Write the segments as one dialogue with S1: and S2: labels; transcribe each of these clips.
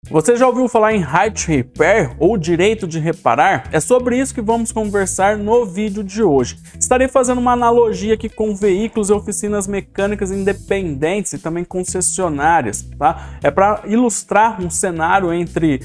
S1: Você já ouviu falar em Right to Repair ou direito de reparar? É sobre isso que vamos conversar no vídeo de hoje. Estarei fazendo uma analogia aqui com veículos e oficinas mecânicas independentes e também concessionárias, tá? É para ilustrar um cenário entre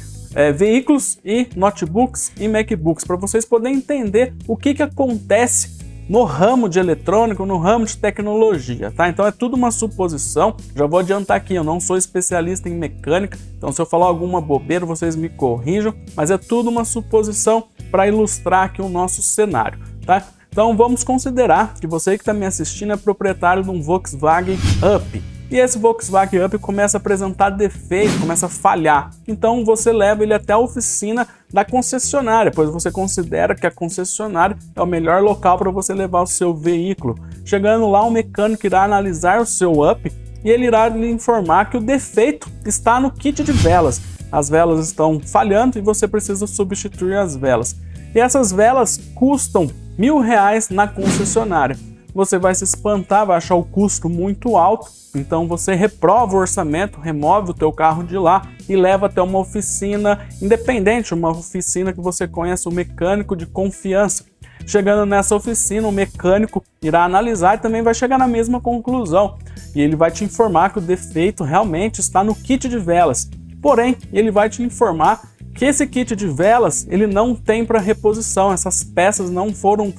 S1: veículos e notebooks e MacBooks, para vocês poderem entender o que acontece no ramo de eletrônico, no ramo de tecnologia, tá? Então é tudo uma suposição, já vou adiantar aqui, eu não sou especialista em mecânica, então se eu falar alguma bobeira, vocês me corrijam, mas é tudo uma suposição para ilustrar aqui o nosso cenário, tá? Então vamos considerar que você que está me assistindo é proprietário de um Volkswagen Up, e esse Volkswagen Up começa a apresentar defeitos, começa a falhar. Então você leva ele até a oficina da concessionária, pois você considera que a concessionária é o melhor local para você levar o seu veículo. Chegando lá, o mecânico irá analisar o seu Up e ele irá lhe informar que o defeito está no kit de velas. As velas estão falhando e você precisa substituir as velas. E essas velas custam R$1.000 na concessionária. Você vai se espantar, vai achar o custo muito alto, então você reprova o orçamento, remove o teu carro de lá e leva até uma oficina independente, uma oficina que você conhece, um mecânico de confiança. Chegando nessa oficina, o mecânico irá analisar e também vai chegar na mesma conclusão. E ele vai te informar que o defeito realmente está no kit de velas. Porém, ele vai te informar que esse kit de velas ele não tem para reposição, essas peças não foram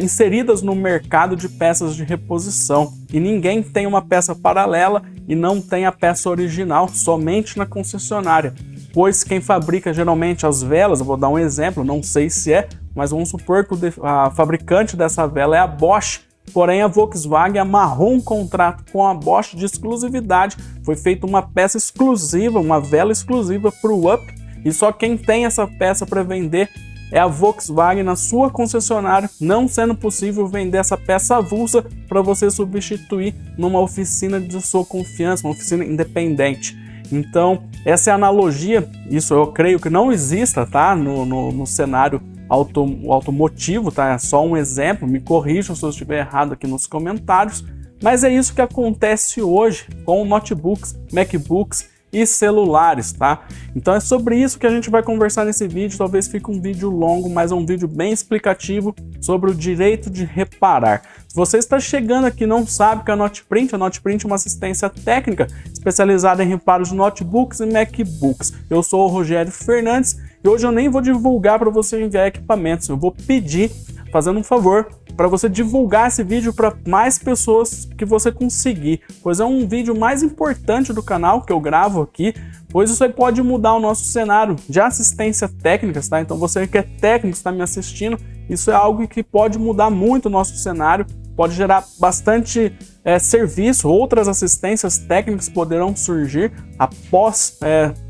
S1: inseridas no mercado de peças de reposição e ninguém tem uma peça paralela e não tem a peça original, somente na concessionária, pois quem fabrica geralmente as velas, eu vou dar um exemplo, não sei se é, mas vamos supor que a fabricante dessa vela é a Bosch. Porém, a Volkswagen amarrou um contrato com a Bosch de exclusividade, foi feita uma peça exclusiva, uma vela exclusiva para o Up, e só quem tem essa peça para vender é a Volkswagen na sua concessionária, não sendo possível vender essa peça avulsa para você substituir numa oficina de sua confiança, uma oficina independente. Então, essa é a analogia, isso eu creio que não exista, tá? No cenário automotivo, tá? É só um exemplo, me corrijam se eu estiver errado aqui nos comentários, mas é isso que acontece hoje com notebooks, MacBooks e celulares, tá? Então é sobre isso que a gente vai conversar nesse vídeo, talvez fique um vídeo longo, mas é um vídeo bem explicativo sobre o direito de reparar. Se você está chegando aqui e não sabe que a Notprint é uma assistência técnica especializada em reparos de notebooks e MacBooks. Eu sou o Rogério Fernandes e hoje eu nem vou divulgar para você enviar equipamentos, eu vou pedir, fazendo um favor, para você divulgar esse vídeo para mais pessoas que você conseguir, pois é um vídeo mais importante do canal que eu gravo aqui, pois isso aí pode mudar o nosso cenário de assistência técnica, tá? Então você que é técnico, está me assistindo, isso é algo que pode mudar muito o nosso cenário, pode gerar bastante serviço, outras assistências técnicas poderão surgir após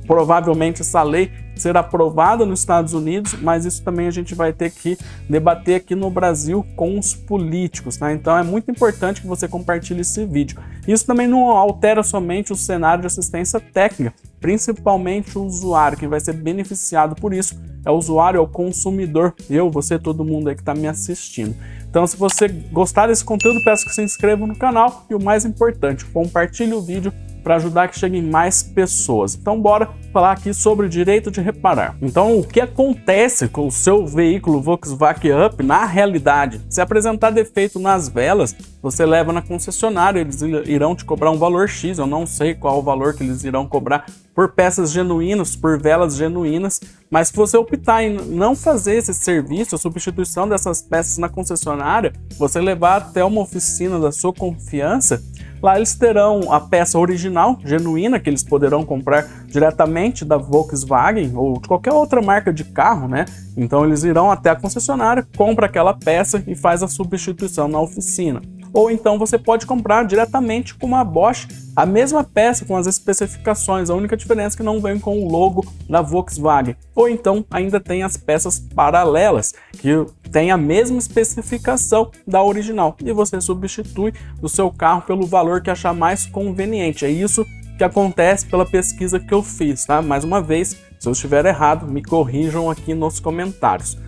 S1: provavelmente essa lei ser aprovada nos Estados Unidos, mas isso também a gente vai ter que debater aqui no Brasil com os políticos, tá? Então é muito importante que você compartilhe esse vídeo. Isso também não altera somente o cenário de assistência técnica, principalmente o usuário, quem vai ser beneficiado por isso é o usuário, é o consumidor, eu, você, todo mundo aí que está me assistindo. Então se você gostar desse conteúdo, peço que se inscreva no canal e o mais importante, compartilhe o vídeo para ajudar que cheguem mais pessoas. Então bora falar aqui sobre o direito de reparar. Então o que acontece com o seu veículo Volkswagen Up na realidade? Se apresentar defeito nas velas, você leva na concessionária, eles irão te cobrar um valor X, eu não sei qual o valor que eles irão cobrar por peças genuínas, por velas genuínas, mas se você optar em não fazer esse serviço, a substituição dessas peças na concessionária, você levar até uma oficina da sua confiança, lá eles terão a peça original, genuína, que eles poderão comprar diretamente da Volkswagen ou de qualquer outra marca de carro, né? Então eles irão até a concessionária, compra aquela peça e faz a substituição na oficina. Ou então você pode comprar diretamente com uma Bosch a mesma peça com as especificações, a única diferença é que não vem com o logo da Volkswagen. Ou então ainda tem as peças paralelas, que tem a mesma especificação da original, e você substitui o seu carro pelo valor que achar mais conveniente. É isso que acontece pela pesquisa que eu fiz, tá? Mais uma vez, se eu estiver errado, me corrijam aqui nos comentários.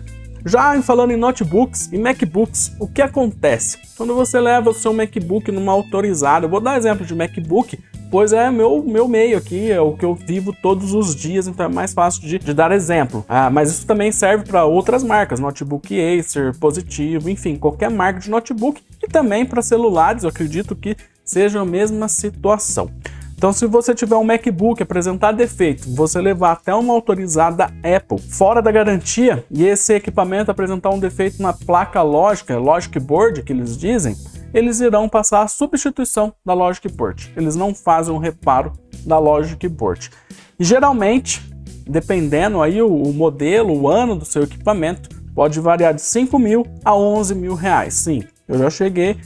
S1: Já falando em notebooks e MacBooks, o que acontece? Quando você leva o seu MacBook numa autorizada, eu vou dar exemplo de MacBook, pois é meu meio aqui, é o que eu vivo todos os dias, então é mais fácil de dar exemplo. Mas isso também serve para outras marcas, notebook Acer, Positivo, enfim, qualquer marca de notebook, e também para celulares, eu acredito que seja a mesma situação. Então, se você tiver um MacBook apresentar defeito, você levar até uma autorizada Apple fora da garantia e esse equipamento apresentar um defeito na placa lógica, Logic Board que eles dizem, eles irão passar a substituição da Logic Board. Eles não fazem um reparo da Logic Board. E geralmente, dependendo aí o modelo, o ano do seu equipamento, pode variar de 5 mil a 11 mil reais. Sim, eu já cheguei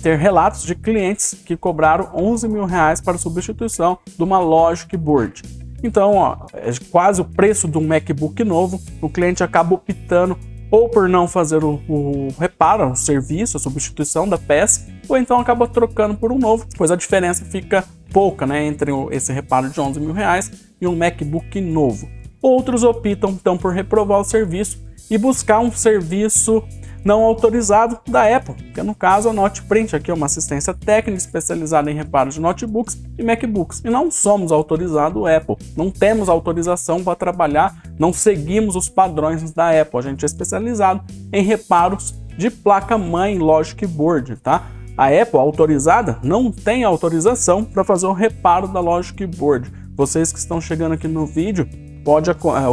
S1: ter relatos de clientes que cobraram 11 mil reais para substituição de uma Logic Board. Então, é quase o preço de um MacBook novo, o cliente acaba optando ou por não fazer o reparo, o serviço, a substituição da peça, ou então acaba trocando por um novo, pois a diferença fica pouca, né, entre esse reparo de 11 mil reais e um MacBook novo. Outros optam então por reprovar o serviço e buscar um serviço não autorizado da Apple, que no caso a Noteprint, aqui é uma assistência técnica especializada em reparo de notebooks e MacBooks. E não somos autorizados Apple, não temos autorização para trabalhar, não seguimos os padrões da Apple, a gente é especializado em reparos de placa-mãe Logic Board, tá? A Apple autorizada não tem autorização para fazer o reparo da Logic Board. Vocês que estão chegando aqui no vídeo,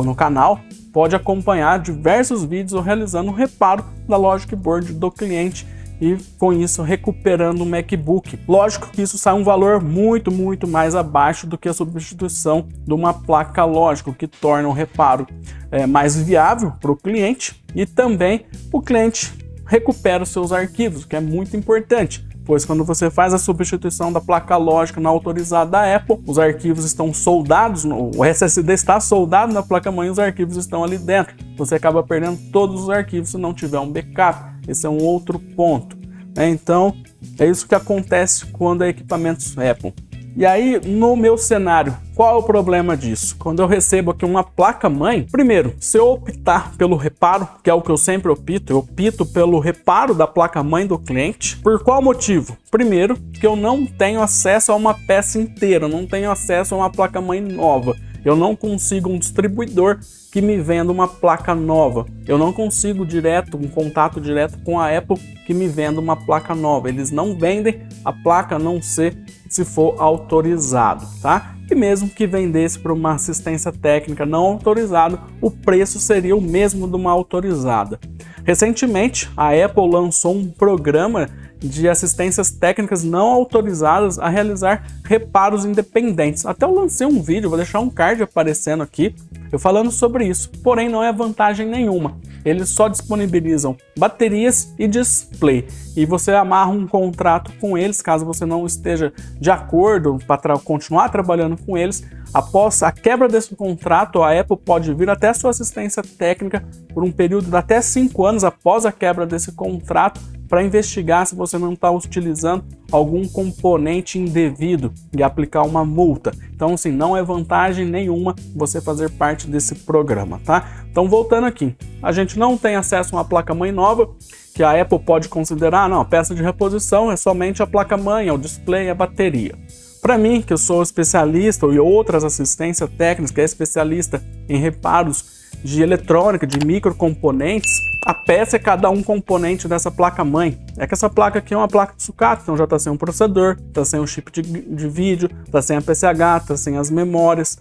S1: no canal, pode acompanhar diversos vídeos realizando o reparo da Logic Board do cliente e com isso recuperando o MacBook. Lógico que isso sai um valor muito mais abaixo do que a substituição de uma placa lógica, o que torna o reparo mais viável para o cliente e também o cliente recupera os seus arquivos, que é muito importante. Pois quando você faz a substituição da placa lógica não autorizada da Apple, os arquivos estão soldados, o SSD está soldado na placa-mãe e os arquivos estão ali dentro. Você acaba perdendo todos os arquivos se não tiver um backup. Esse é um outro ponto, né? Então, é isso que acontece quando é equipamentos Apple. E aí, no meu cenário, qual é o problema disso? Quando eu recebo aqui uma placa-mãe, primeiro, se eu optar pelo reparo, que é o que eu sempre opto, eu opto pelo reparo da placa-mãe do cliente. Por qual motivo? Primeiro, que eu não tenho acesso a uma peça inteira, eu não tenho acesso a uma placa-mãe nova. Eu não consigo um distribuidor que me venda uma placa nova. Eu não consigo um contato direto com a Apple que me venda uma placa nova. Eles não vendem a placa a não ser se for autorizado, tá? E mesmo que vendesse para uma assistência técnica não autorizada, o preço seria o mesmo de uma autorizada. Recentemente, a Apple lançou um programa de assistências técnicas não autorizadas a realizar reparos independentes. Até eu lancei um vídeo, vou deixar um card aparecendo aqui, eu falando sobre isso, porém não é vantagem nenhuma. Eles só disponibilizam baterias e display, e você amarra um contrato com eles, caso você não esteja de acordo para continuar trabalhando com eles. Após a quebra desse contrato, a Apple pode vir até a sua assistência técnica por um período de até 5 anos após a quebra desse contrato, para investigar se você não está utilizando algum componente indevido e aplicar uma multa. Então, assim, não é vantagem nenhuma você fazer parte desse programa, tá? Então, voltando aqui, a gente não tem acesso a uma placa-mãe nova, que a Apple pode considerar, não, a peça de reposição é somente a placa-mãe, é o display, a bateria. Para mim, que eu sou especialista e outras assistências técnicas, que é especialista em reparos de eletrônica, de microcomponentes, a peça é cada um componente dessa placa-mãe. É que essa placa aqui é uma placa de sucata, então já está sem um processador, está sem um chip de vídeo, está sem a PCH, está sem as memórias.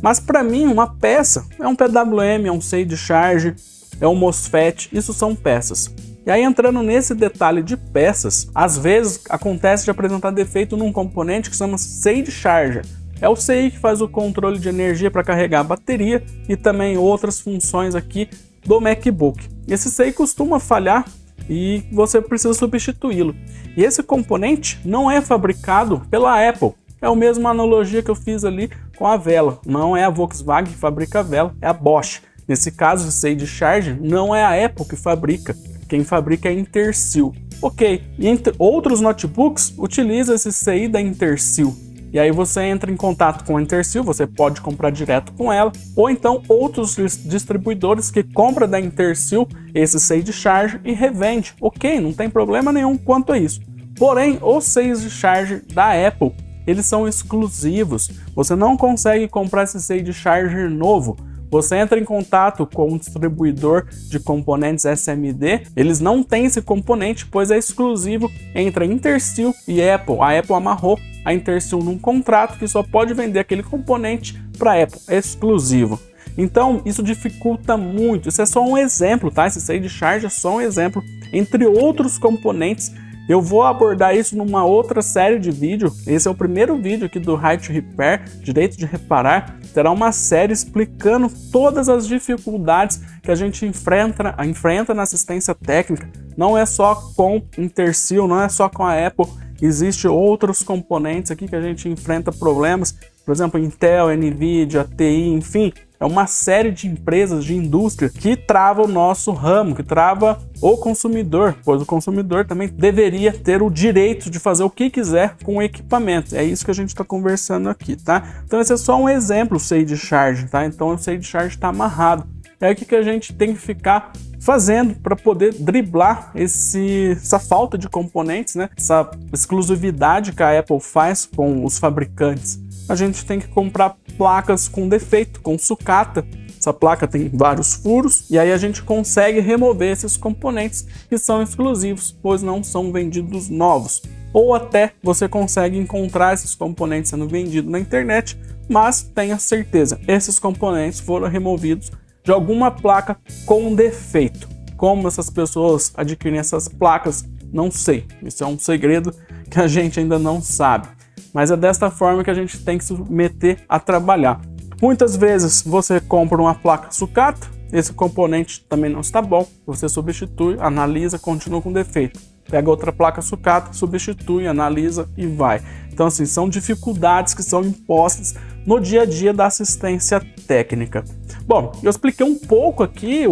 S1: Mas para mim, uma peça é um PWM, é um SAI charge, é um MOSFET, isso são peças. E aí, entrando nesse detalhe de peças, às vezes acontece de apresentar defeito num componente que se chama SAI charger. É o SAI que faz o controle de energia para carregar a bateria e também outras funções aqui do MacBook. Esse SAI costuma falhar e você precisa substituí-lo. E esse componente não é fabricado pela Apple. É a mesma analogia que eu fiz ali com a vela. Não é a Volkswagen que fabrica a vela, é a Bosch. Nesse caso, o SAI de charge não é a Apple que fabrica. Quem fabrica é a Intersil. Ok, e entre outros notebooks utilizam esse SAI da Intersil. E aí você entra em contato com a Intersil, você pode comprar direto com ela, ou então outros distribuidores que compram da Intersil esse SAI de charge e revende. Ok, não tem problema nenhum quanto a isso. Porém, os SAIs de charge da Apple, eles são exclusivos. Você não consegue comprar esse Sage Charger novo. Você entra em contato com um distribuidor de componentes SMD, eles não têm esse componente, pois é exclusivo entre a Intersil e a Apple. A Apple amarrou a Intersil num contrato que só pode vender aquele componente para a Apple, exclusivo. Então, isso dificulta muito. Isso é só um exemplo, tá? Esse Sage Charger é só um exemplo, entre outros componentes. Eu vou abordar isso numa outra série de vídeo. Esse é o primeiro vídeo aqui do Right to Repair, direito de reparar. Terá uma série explicando todas as dificuldades que a gente enfrenta na assistência técnica. Não é só com Intersil, não é só com a Apple. Existem outros componentes aqui que a gente enfrenta problemas. Por exemplo, Intel, Nvidia, TI, enfim. É uma série de empresas, de indústria que trava o nosso ramo, que trava o consumidor, pois o consumidor também deveria ter o direito de fazer o que quiser com o equipamento. É isso que a gente está conversando aqui, tá? Então esse é só um exemplo, o Sage Charger, tá? Então o Sage Charger está amarrado. É o que a gente tem que ficar fazendo para poder driblar essa falta de componentes, né? Essa exclusividade que a Apple faz com os fabricantes. A gente tem que comprar placas com defeito, com sucata. Essa placa tem vários furos e aí a gente consegue remover esses componentes que são exclusivos, pois não são vendidos novos. Ou até você consegue encontrar esses componentes sendo vendidos na internet, mas tenha certeza, esses componentes foram removidos de alguma placa com defeito. Como essas pessoas adquirem essas placas, não sei. Isso é um segredo que a gente ainda não sabe. Mas é desta forma que a gente tem que se meter a trabalhar. Muitas vezes você compra uma placa sucata, esse componente também não está bom, você substitui, analisa, continua com defeito. Pega outra placa sucata, substitui, analisa e vai. Então assim, são dificuldades que são impostas no dia a dia da assistência técnica. Bom, eu expliquei um pouco aqui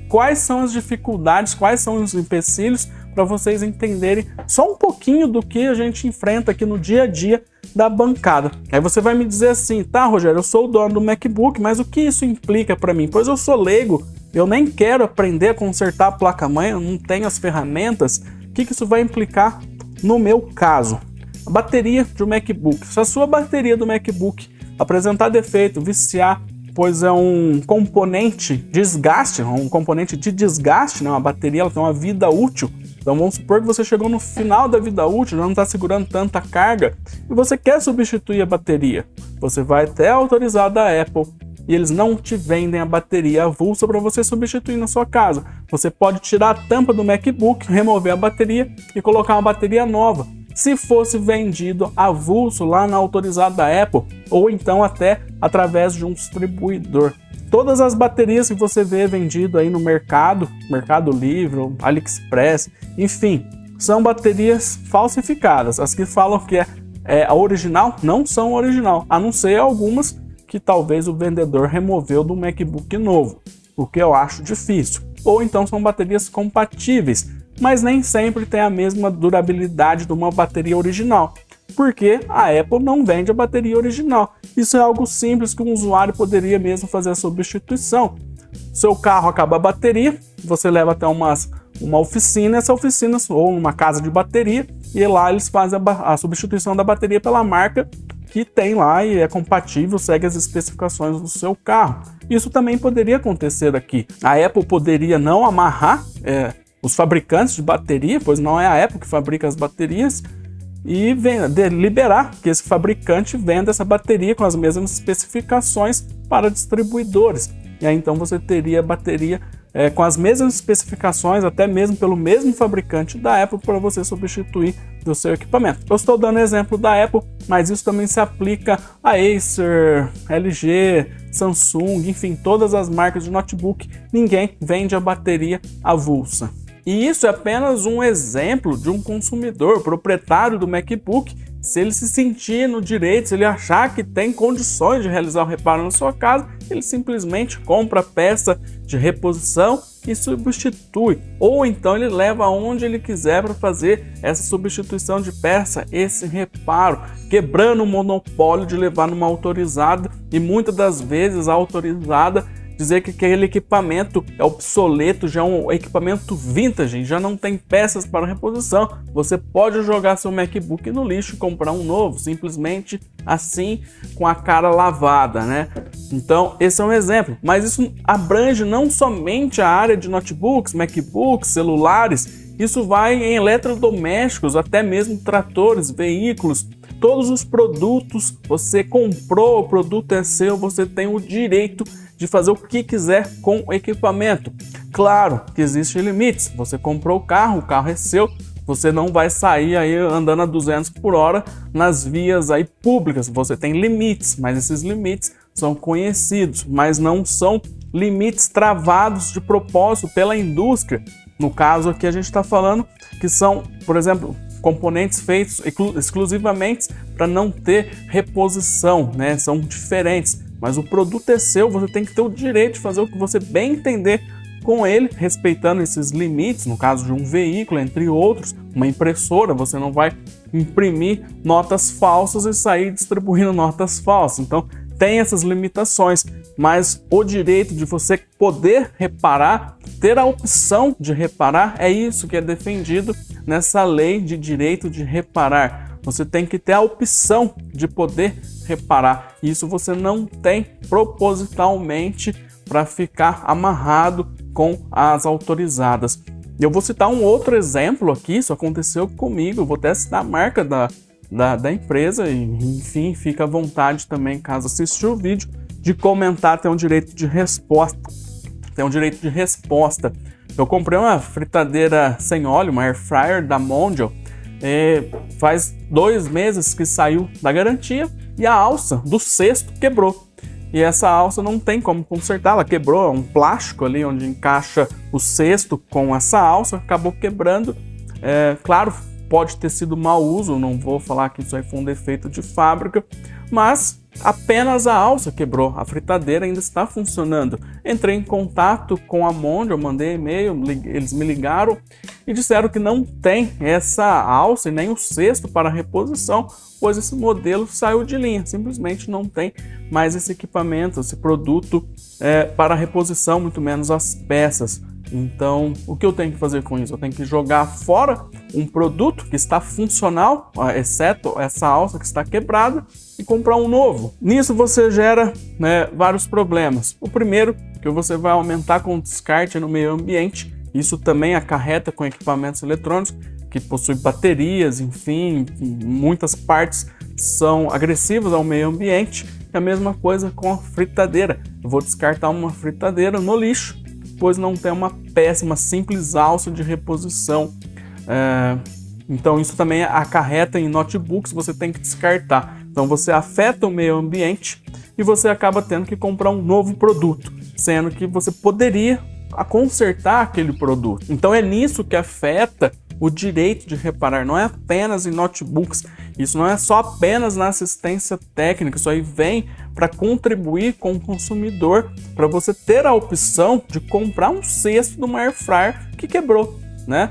S1: quais são as dificuldades, quais são os empecilhos, para vocês entenderem só um pouquinho do que a gente enfrenta aqui no dia a dia da bancada. Aí você vai me dizer assim, tá, Rogério, eu sou o dono do MacBook, mas o que isso implica para mim? Pois eu sou leigo, eu nem quero aprender a consertar a placa-mãe, eu não tenho as ferramentas. O que isso vai implicar no meu caso? A bateria de um MacBook. Se a sua bateria do MacBook apresentar defeito, viciar, pois é um componente desgaste, um componente de desgaste, né? Uma bateria ela tem uma vida útil. Então vamos supor que você chegou no final da vida útil, já não está segurando tanta carga e você quer substituir a bateria. Você vai até a autorizada da Apple e eles não te vendem a bateria avulsa para você substituir na sua casa. Você pode tirar a tampa do MacBook, remover a bateria e colocar uma bateria nova. Se fosse vendido avulso lá na autorizada da Apple ou então até através de um distribuidor. Todas as baterias que você vê vendido aí no Mercado Livre, AliExpress, enfim, são baterias falsificadas. As que falam que é a original não são original, a não ser algumas que talvez o vendedor removeu do MacBook novo, o que eu acho difícil. Ou então são baterias compatíveis, mas nem sempre tem a mesma durabilidade de uma bateria original, porque a Apple não vende a bateria original. Isso é algo simples que um usuário poderia mesmo fazer a substituição. Seu carro acaba a bateria, você leva até uma oficina, essa oficina ou uma casa de bateria, e lá eles fazem a substituição da bateria pela marca que tem lá e é compatível, segue as especificações do seu carro. Isso também poderia acontecer aqui. A Apple poderia não amarrar os fabricantes de bateria, pois não é a Apple que fabrica as baterias, e liberar que esse fabricante venda essa bateria com as mesmas especificações para distribuidores. E aí então você teria bateria com as mesmas especificações, até mesmo pelo mesmo fabricante da Apple, para você substituir do seu equipamento. Eu estou dando exemplo da Apple, mas isso também se aplica a Acer, LG, Samsung, enfim, todas as marcas de notebook. Ninguém vende a bateria avulsa. E isso é apenas um exemplo de um consumidor, proprietário do MacBook. Se ele se sentir no direito, se ele achar que tem condições de realizar o reparo na sua casa, ele simplesmente compra a peça de reposição e substitui. Ou então ele leva aonde ele quiser para fazer essa substituição de peça, esse reparo, quebrando o monopólio de levar numa autorizada, e muitas das vezes a autorizada dizer que aquele equipamento é obsoleto, já é um equipamento vintage, já não tem peças para reposição. Você pode jogar seu MacBook no lixo e comprar um novo, simplesmente assim, com a cara lavada, né? Então, esse é um exemplo. Mas isso abrange não somente a área de notebooks, MacBooks, celulares, isso vai em eletrodomésticos, até mesmo tratores, veículos. Todos os produtos, você comprou, o produto é seu, você tem o direito de fazer o que quiser com o equipamento. Claro que existem limites, você comprou o carro é seu, você não vai sair aí andando a 200 por hora nas vias aí públicas, você tem limites, mas esses limites são conhecidos, mas não são limites travados de propósito pela indústria. No caso aqui a gente está falando que são, por exemplo, componentes feitos exclusivamente para não ter reposição, né? São diferentes, mas o produto é seu, você tem que ter o direito de fazer o que você bem entender com ele, respeitando esses limites. No caso de um veículo, entre outros, uma impressora, você não vai imprimir notas falsas e sair distribuindo notas falsas. Então, tem essas limitações, mas o direito de você poder reparar, ter a opção de reparar, é isso que é defendido nessa lei de direito de reparar. Você tem que ter a opção de poder reparar. Isso você não tem propositalmente para ficar amarrado com as autorizadas. Eu vou citar um outro exemplo aqui, isso aconteceu comigo, eu vou até citar a marca da empresa, e enfim, fica à vontade também, caso assistir o vídeo, de comentar, tem um direito de resposta. Eu comprei uma fritadeira sem óleo, uma air fryer da Mondial, faz 2 meses que saiu da garantia e a alça do cesto quebrou. E essa alça não tem como consertar, ela quebrou, é um plástico ali onde encaixa o cesto com essa alça, acabou quebrando. Claro, pode ter sido mau uso, não vou falar que isso aí foi um defeito de fábrica, mas apenas a alça quebrou, a fritadeira ainda está funcionando. Entrei em contato com a Mondial, mandei e-mail, eles me ligaram e disseram que não tem essa alça e nem o cesto para reposição, pois esse modelo saiu de linha, simplesmente não tem mais esse equipamento, esse produto para reposição, muito menos as peças. Então, o que eu tenho que fazer com isso? Eu tenho que jogar fora um produto que está funcional, exceto essa alça que está quebrada, e comprar um novo. Nisso você gera, vários problemas. O primeiro, que você vai aumentar com o descarte no meio ambiente. Isso também acarreta com equipamentos eletrônicos que possuem baterias, enfim, muitas partes são agressivas ao meio ambiente. É a mesma coisa com a fritadeira. Eu vou descartar uma fritadeira no lixo, pois não tem uma péssima, simples alça de reposição. Então isso também acarreta em notebooks, você tem que descartar. Então você afeta o meio ambiente e você acaba tendo que comprar um novo produto, sendo que você poderia consertar aquele produto. Então é nisso que afeta o direito de reparar, não é apenas em notebooks, isso não é só apenas na assistência técnica, isso aí vem para contribuir com o consumidor, para você ter a opção de comprar um cesto de uma air fryer que quebrou, né?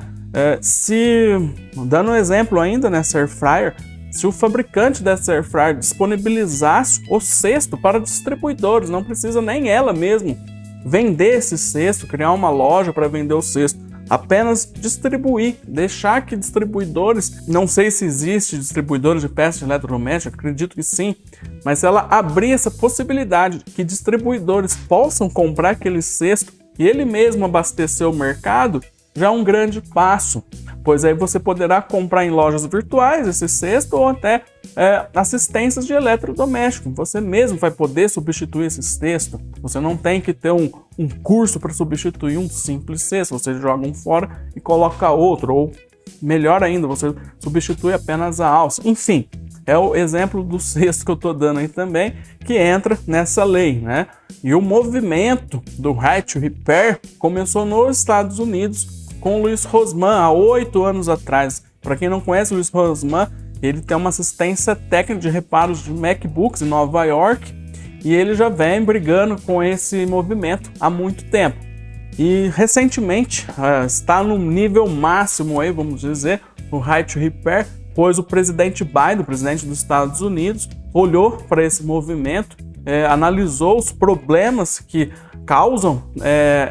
S1: Dando um exemplo ainda nessa air fryer, se o fabricante dessa air fryer disponibilizasse o cesto para distribuidores, não precisa nem ela mesmo vender esse cesto, criar uma loja para vender o cesto, apenas distribuir, deixar que distribuidores, não sei se existe distribuidores de peças de eletrodomésticos, acredito que sim, mas se ela abrir essa possibilidade que distribuidores possam comprar aquele cesto e ele mesmo abastecer o mercado, já é um grande passo, pois aí você poderá comprar em lojas virtuais esse cesto ou até assistências de eletrodoméstico. Você mesmo vai poder substituir esse cesto. Você não tem que ter um curso para substituir um simples cesto. Você joga um fora e coloca outro, ou melhor ainda, você substitui apenas a alça. Enfim, é o exemplo do cesto que eu estou dando aí também, que entra nessa lei, né? E o movimento do Right to Repair começou nos Estados Unidos com o Louis Rossmann há 8 anos atrás. Para quem não conhece o Louis Rossmann, ele tem uma assistência técnica de reparos de MacBooks em Nova York e ele já vem brigando com esse movimento há muito tempo. E recentemente está no nível máximo aí, vamos dizer, no Right to Repair, pois o presidente Biden, o presidente dos Estados Unidos, olhou para esse movimento, analisou os problemas que causam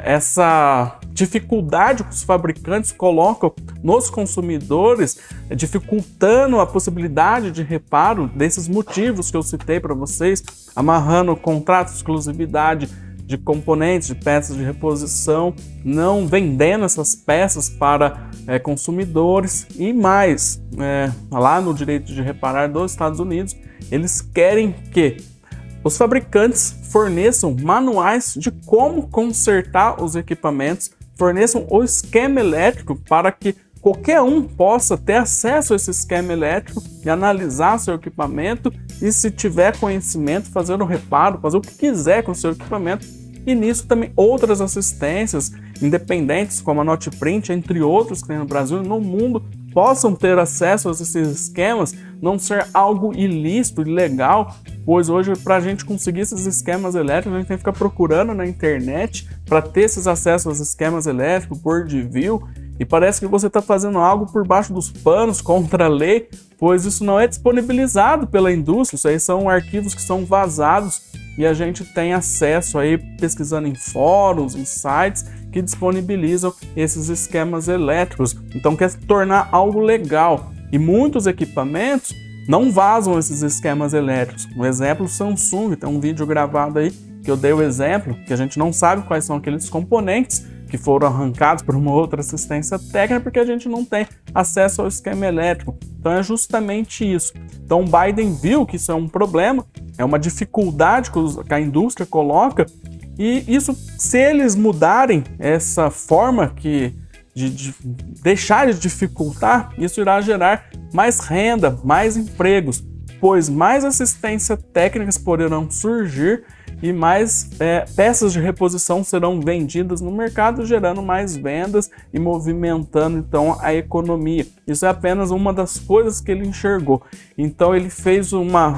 S1: essa dificuldade que os fabricantes colocam nos consumidores, dificultando a possibilidade de reparo desses motivos que eu citei para vocês, amarrando contrato de exclusividade de componentes, de peças de reposição, não vendendo essas peças para consumidores e mais, lá no direito de reparar dos Estados Unidos, eles querem que os fabricantes forneçam manuais de como consertar os equipamentos, forneçam o esquema elétrico para que qualquer um possa ter acesso a esse esquema elétrico e analisar seu equipamento e, se tiver conhecimento, fazer um reparo, fazer o que quiser com o seu equipamento. E nisso também outras assistências independentes, como a Noteprint, entre outros que tem no Brasil e no mundo, possam ter acesso a esses esquemas, não ser algo ilícito, ilegal, pois hoje para a gente conseguir esses esquemas elétricos a gente tem que ficar procurando na internet para ter esses acessos aos esquemas elétricos, Board View, e parece que você está fazendo algo por baixo dos panos, contra a lei, pois isso não é disponibilizado pela indústria, isso aí são arquivos que são vazados e a gente tem acesso aí pesquisando em fóruns, em sites que disponibilizam esses esquemas elétricos. Então quer tornar algo legal e muitos equipamentos não vazam esses esquemas elétricos. Um exemplo, Samsung, tem um vídeo gravado aí que eu dei o exemplo, que a gente não sabe quais são aqueles componentes que foram arrancados por uma outra assistência técnica porque a gente não tem acesso ao esquema elétrico. Então é justamente isso. Então o Biden viu que isso é um problema, é uma dificuldade que a indústria coloca, e isso, se eles mudarem essa forma de deixar de dificultar, isso irá gerar mais renda, mais empregos, pois mais assistência técnicas poderão surgir e mais peças de reposição serão vendidas no mercado, gerando mais vendas e movimentando então a economia. Isso é apenas uma das coisas que ele enxergou. Então ele fez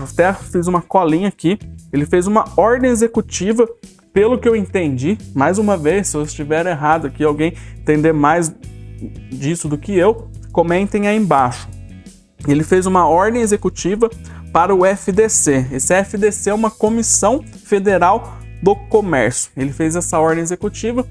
S1: até fiz uma colinha aqui, ele fez uma ordem executiva. Pelo que eu entendi, mais uma vez, se eu estiver errado aqui, alguém entender mais disso do que eu, comentem aí embaixo. Ele fez uma ordem executiva para o FDC. Esse FDC é uma Comissão Federal do Comércio. Ele fez essa ordem executiva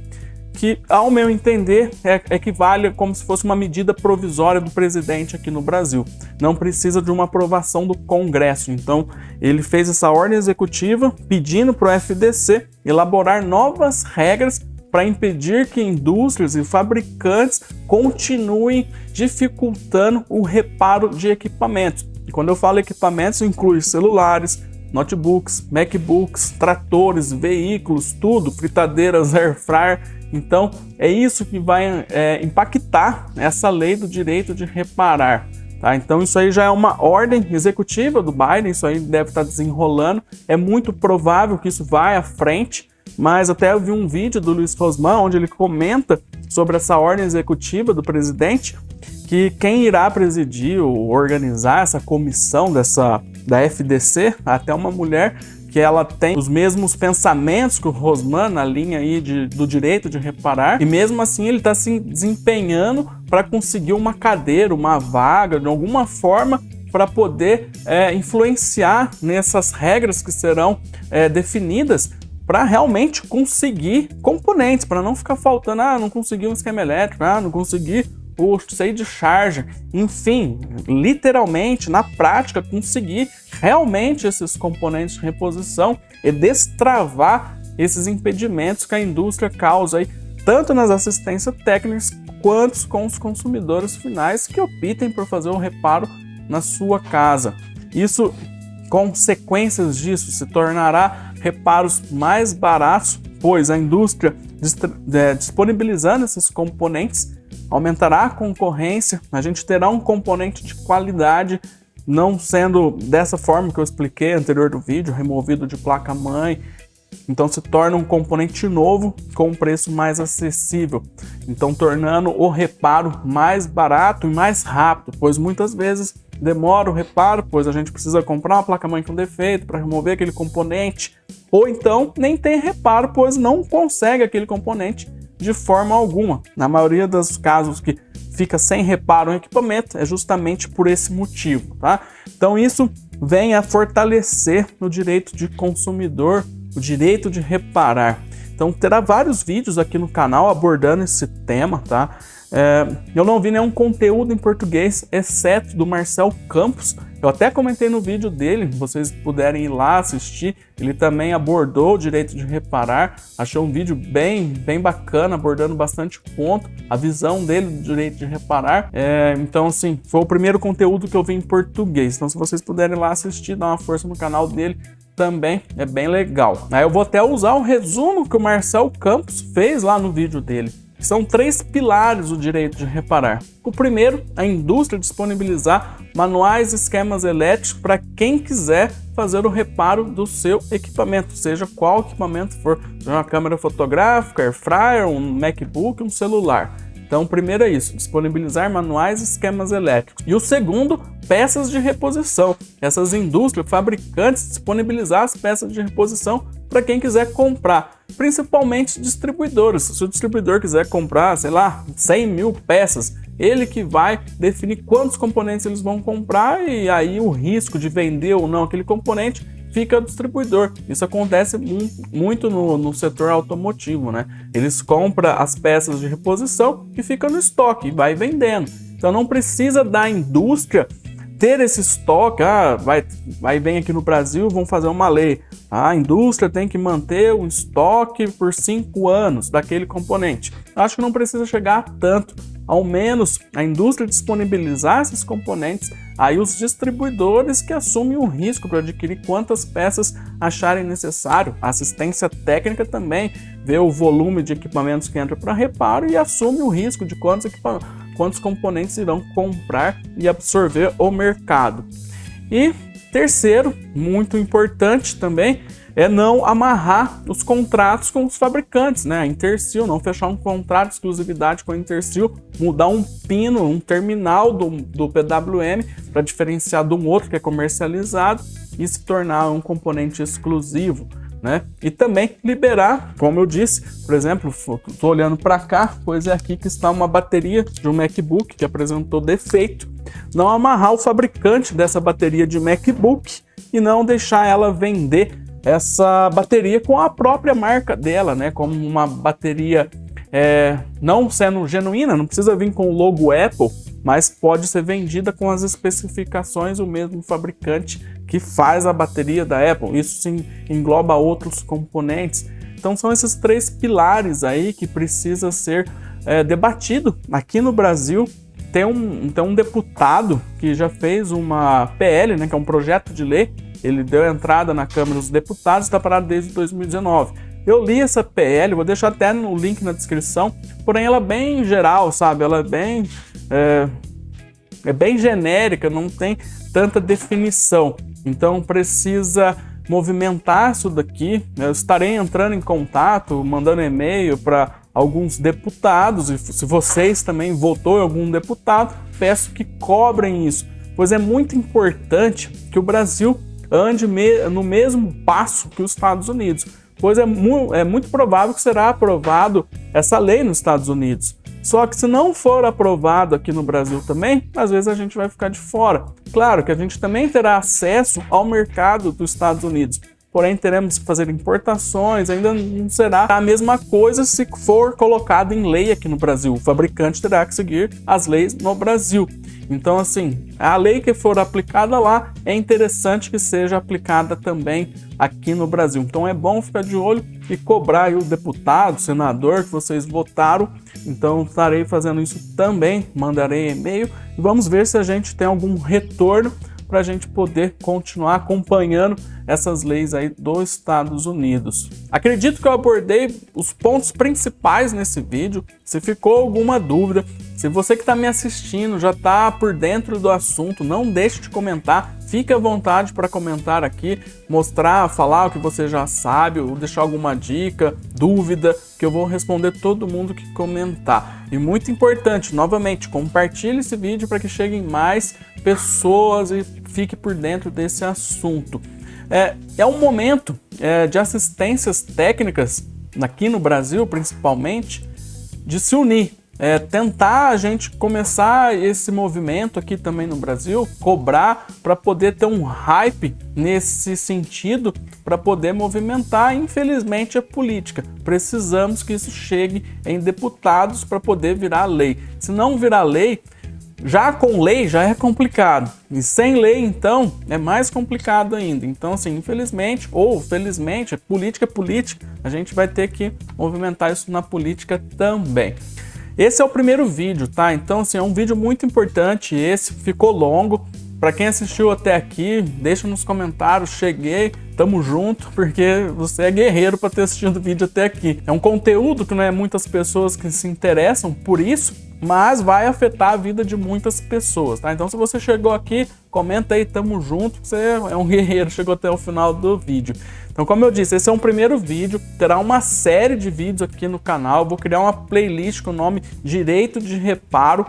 S1: que, ao meu entender, equivale como se fosse uma medida provisória do presidente aqui no Brasil. Não precisa de uma aprovação do Congresso. Então, ele fez essa ordem executiva pedindo para o FDC elaborar novas regras para impedir que indústrias e fabricantes continuem dificultando o reparo de equipamentos. E quando eu falo equipamentos, inclui celulares, notebooks, MacBooks, tratores, veículos, tudo, fritadeiras, air fryer. Então, é isso que vai impactar essa lei do direito de reparar. Tá? Então, isso aí já é uma ordem executiva do Biden, isso aí deve estar desenrolando. É muito provável que isso vá à frente, mas até eu vi um vídeo do Luiz Rosman, onde ele comenta sobre essa ordem executiva do presidente, que quem irá presidir ou organizar essa comissão da FDC, até uma mulher que ela tem os mesmos pensamentos que o Rosman na linha aí do direito de reparar, e mesmo assim ele está se desempenhando para conseguir uma cadeira, uma vaga, de alguma forma, para poder influenciar nessas regras que serão definidas para realmente conseguir componentes, para não ficar faltando, não consegui um esquema elétrico, não consegui o safety charger, enfim, literalmente, na prática, conseguir realmente esses componentes de reposição e destravar esses impedimentos que a indústria causa aí, tanto nas assistências técnicas quanto com os consumidores finais que optem por fazer o reparo na sua casa. Isso, consequências disso, se tornará reparos mais baratos, pois a indústria disponibilizando esses componentes aumentará a concorrência, a gente terá um componente de qualidade, não sendo dessa forma que eu expliquei anterior do vídeo, removido de placa-mãe. Então se torna um componente novo com um preço mais acessível, então tornando o reparo mais barato e mais rápido, pois muitas vezes demora o reparo, pois a gente precisa comprar uma placa-mãe com defeito para remover aquele componente, ou então nem tem reparo, pois não consegue aquele componente de forma alguma. Na maioria dos casos que fica sem reparo um equipamento é justamente por esse motivo, tá? Então isso vem a fortalecer o direito de consumidor o direito de reparar. Então terá vários vídeos aqui no canal abordando esse tema, tá? Eu não vi nenhum conteúdo em português, exceto do Marcel Campos. Eu até comentei no vídeo dele, vocês puderem ir lá assistir. Ele também abordou o direito de reparar. Achei um vídeo bem bacana, abordando bastante ponto, a visão dele do direito de reparar. Então, assim, foi o primeiro conteúdo que eu vi em português. Então, se vocês puderem ir lá assistir, dar uma força no canal dele, também é bem legal. Aí eu vou até usar o resumo que o Marcel Campos fez lá no vídeo dele. São 3 pilares do direito de reparar. O primeiro, a indústria disponibilizar manuais e esquemas elétricos para quem quiser fazer o reparo do seu equipamento, seja qual equipamento for, seja uma câmera fotográfica, air fryer, um MacBook, um celular. Então, o primeiro é isso, disponibilizar manuais e esquemas elétricos. E o segundo, peças de reposição. Essas indústrias, fabricantes, disponibilizar as peças de reposição para quem quiser comprar, principalmente distribuidores. Se o distribuidor quiser comprar, sei lá, 100 mil peças, ele que vai definir quantos componentes eles vão comprar e aí o risco de vender ou não aquele componente fica ao distribuidor. Isso acontece muito no setor automotivo, né? Eles compram as peças de reposição e fica no estoque e vai vendendo. Então não precisa da indústria ter esse estoque. Vem aqui no Brasil, vão fazer uma lei. A indústria tem que manter o estoque por 5 anos daquele componente. Acho que não precisa chegar a tanto. Ao menos a indústria disponibilizar esses componentes, aí os distribuidores que assumem o risco para adquirir quantas peças acharem necessário. A assistência técnica também vê o volume de equipamentos que entra para reparo e assume o risco de quantos componentes irão comprar e absorver o mercado. E terceiro, muito importante também, é não amarrar os contratos com os fabricantes, né? A Intersil, não fechar um contrato de exclusividade com a Intersil, mudar um pino, um terminal do PWM para diferenciar de um outro que é comercializado e se tornar um componente exclusivo, né? E também liberar, como eu disse, por exemplo, estou olhando para cá, pois é aqui que está uma bateria de um MacBook que apresentou defeito. Não amarrar o fabricante dessa bateria de MacBook e não deixar ela vender essa bateria com a própria marca dela, né? Como uma bateria não sendo genuína, não precisa vir com o logo Apple, mas pode ser vendida com as especificações do mesmo fabricante que faz a bateria da Apple. Isso sim engloba outros componentes. Então são esses 3 pilares aí que precisa ser debatido aqui no Brasil. Tem um deputado que já fez uma PL, né, que é um projeto de lei. Ele deu entrada na Câmara dos Deputados, está parado desde 2019. Eu li essa PL, vou deixar até no link na descrição, porém ela é bem geral, sabe? Ela é bem genérica, não tem tanta definição. Então precisa movimentar isso daqui. Eu estarei entrando em contato, mandando e-mail para alguns deputados, e se vocês também votou em algum deputado, peço que cobrem isso, pois é muito importante que o Brasil ande no mesmo passo que os Estados Unidos, pois é muito provável que será aprovado essa lei nos Estados Unidos. Só que se não for aprovado aqui no Brasil também, às vezes a gente vai ficar de fora. Claro que a gente também terá acesso ao mercado dos Estados Unidos, porém teremos que fazer importações, ainda não será a mesma coisa se for colocado em lei aqui no Brasil. O fabricante terá que seguir as leis no Brasil. Então, assim, a lei que for aplicada lá, é interessante que seja aplicada também aqui no Brasil. Então é bom ficar de olho e cobrar aí o deputado, senador que vocês votaram. Então estarei fazendo isso também, mandarei e-mail e vamos ver se a gente tem algum retorno para a gente poder continuar acompanhando essas leis aí dos Estados Unidos. Acredito que eu abordei os pontos principais nesse vídeo. Se ficou alguma dúvida, se você que está me assistindo já está por dentro do assunto, não deixe de comentar. Fique à vontade para comentar aqui, mostrar, falar o que você já sabe, ou deixar alguma dica, dúvida, que eu vou responder todo mundo que comentar. E muito importante, novamente, compartilhe esse vídeo para que cheguem mais pessoas e fique por dentro desse assunto. É um momento de assistências técnicas, aqui no Brasil principalmente, de se unir. tentar a gente começar esse movimento aqui também no Brasil, cobrar para poder ter um hype nesse sentido, para poder movimentar, infelizmente, a política. Precisamos que isso chegue em deputados para poder virar lei. Se não virar lei, já com lei já é complicado, e sem lei então é mais complicado ainda. Então assim, infelizmente ou felizmente, política é política, a gente vai ter que movimentar isso na política também. Esse é o primeiro vídeo, tá? Então assim, é um vídeo muito importante, esse ficou longo. Para quem assistiu até aqui, deixa nos comentários, cheguei, tamo junto, porque você é guerreiro para ter assistido o vídeo até aqui. É um conteúdo que não é muitas pessoas que se interessam por isso, mas vai afetar a vida de muitas pessoas, tá? Então se você chegou aqui, comenta aí, tamo junto, você é um guerreiro, chegou até o final do vídeo. Então, como eu disse, esse é um primeiro vídeo, terá uma série de vídeos aqui no canal, vou criar uma playlist com o nome Direito de Reparo,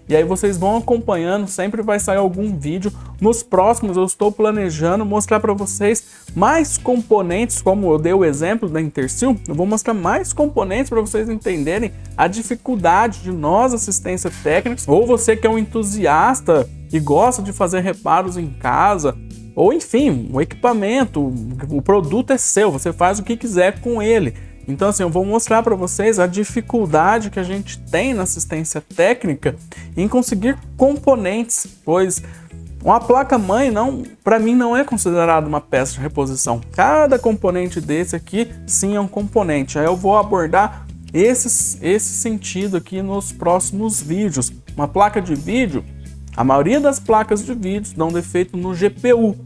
S1: e aí vocês vão acompanhando, sempre vai sair algum vídeo. Nos próximos eu estou planejando mostrar para vocês mais componentes, como eu dei o exemplo da Intersil, eu vou mostrar mais componentes para vocês entenderem a dificuldade de nós, assistência técnica, ou você que é um entusiasta e gosta de fazer reparos em casa, ou enfim, o equipamento, o produto é seu, você faz o que quiser com ele. Então assim, eu vou mostrar para vocês a dificuldade que a gente tem na assistência técnica em conseguir componentes, pois uma placa-mãe para mim não é considerada uma peça de reposição. Cada componente desse aqui sim é um componente. Aí eu vou abordar esse sentido aqui nos próximos vídeos. Uma placa de vídeo, a maioria das placas de vídeo dão defeito no GPU.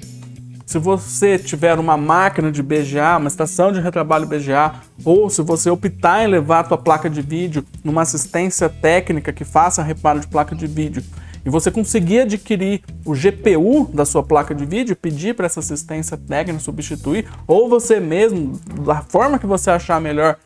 S1: Se você tiver uma máquina de BGA, uma estação de retrabalho BGA, ou se você optar em levar a sua placa de vídeo numa assistência técnica que faça reparo de placa de vídeo, e você conseguir adquirir o GPU da sua placa de vídeo, pedir para essa assistência técnica substituir, ou você mesmo, da forma que você achar melhor,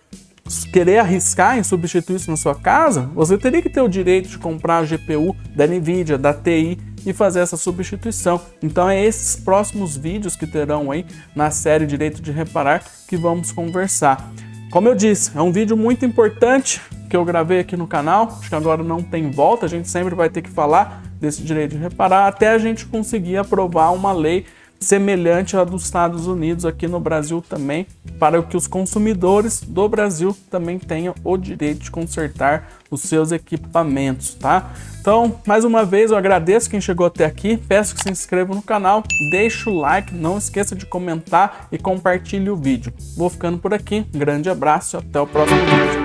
S1: querer arriscar em substituir isso na sua casa, você teria que ter o direito de comprar a GPU da NVIDIA, da TI, e fazer essa substituição. Então é esses próximos vídeos que terão aí na série Direito de Reparar que vamos conversar. Como eu disse, é um vídeo muito importante que eu gravei aqui no canal, acho que agora não tem volta, a gente sempre vai ter que falar desse direito de reparar até a gente conseguir aprovar uma lei semelhante à dos Estados Unidos aqui no Brasil também, para que os consumidores do Brasil também tenham o direito de consertar os seus equipamentos, tá? Então, mais uma vez, eu agradeço quem chegou até aqui, peço que se inscreva no canal, deixe o like, não esqueça de comentar e compartilhe o vídeo. Vou ficando por aqui, um grande abraço e até o próximo vídeo.